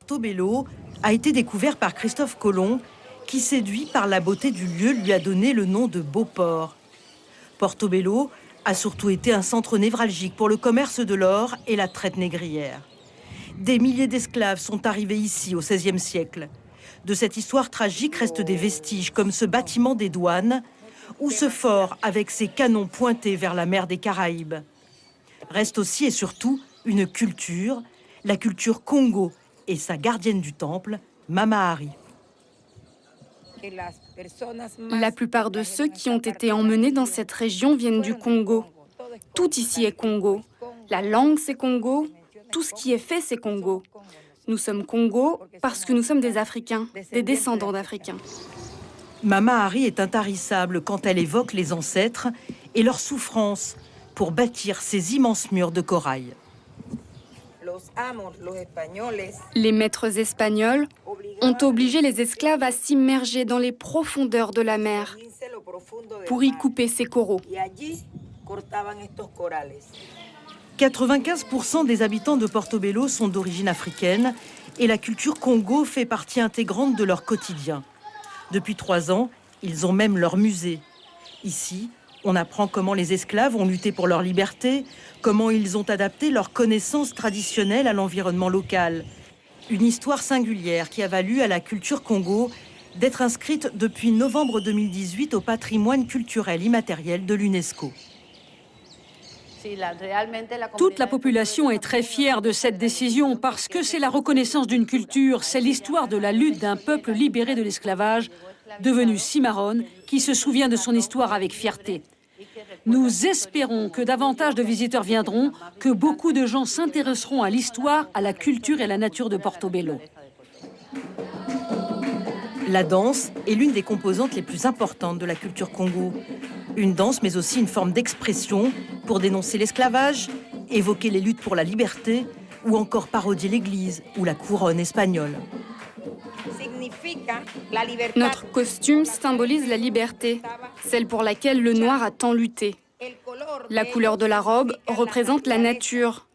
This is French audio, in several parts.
Portobello a été découvert par Christophe Colomb, qui, séduit par la beauté du lieu, lui a donné le nom de Beauport. Portobello a surtout été un centre névralgique pour le commerce de l'or et la traite négrière. Des milliers d'esclaves sont arrivés ici au XVIe siècle. De cette histoire tragique restent des vestiges comme ce bâtiment des douanes ou ce fort avec ses canons pointés vers la mer des Caraïbes. Reste aussi et surtout une culture, la culture Congo et sa gardienne du temple, Mama Hari. La plupart de ceux qui ont été emmenés dans cette région viennent du Congo. Tout ici est Congo. La langue, c'est Congo. Tout ce qui est fait, c'est Congo. Nous sommes Congo parce que nous sommes des Africains, des descendants d'Africains. Mama Hari est intarissable quand elle évoque les ancêtres et leurs souffrances pour bâtir ces immenses murs de corail. Les maîtres espagnols ont obligé les esclaves à s'immerger dans les profondeurs de la mer pour y couper ces coraux. 95% des habitants de Portobello sont d'origine africaine et la culture Congo fait partie intégrante de leur quotidien. Depuis 3 ans, ils ont même leur musée. Ici, on apprend comment les esclaves ont lutté pour leur liberté, comment ils ont adapté leurs connaissances traditionnelles à l'environnement local. Une histoire singulière qui a valu à la culture Congo d'être inscrite depuis novembre 2018 au patrimoine culturel immatériel de l'UNESCO. Toute la population est très fière de cette décision parce que c'est la reconnaissance d'une culture, c'est l'histoire de la lutte d'un peuple libéré de l'esclavage, devenu cimarron, qui se souvient de son histoire avec fierté. Nous espérons que davantage de visiteurs viendront, que beaucoup de gens s'intéresseront à l'histoire, à la culture et à la nature de Portobello. La danse est l'une des composantes les plus importantes de la culture Congo. Une danse, mais aussi une forme d'expression pour dénoncer l'esclavage, évoquer les luttes pour la liberté ou encore parodier l'Église ou la couronne espagnole. Notre costume symbolise la liberté, celle pour laquelle le noir a tant lutté. La couleur de la robe représente la nature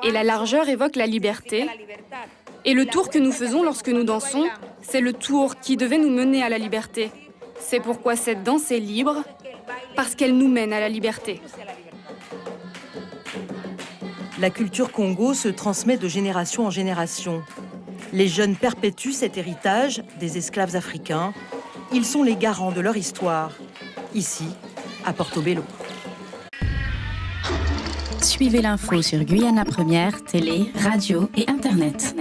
et la largeur évoque la liberté. Et le tour que nous faisons lorsque nous dansons, c'est le tour qui devait nous mener à la liberté. C'est pourquoi cette danse est libre, parce qu'elle nous mène à la liberté. La culture Congo se transmet de génération en génération. Les jeunes perpétuent cet héritage des esclaves africains. Ils sont les garants de leur histoire, ici, à Portobello. Suivez l'info sur Guyana Première, télé, radio et Internet.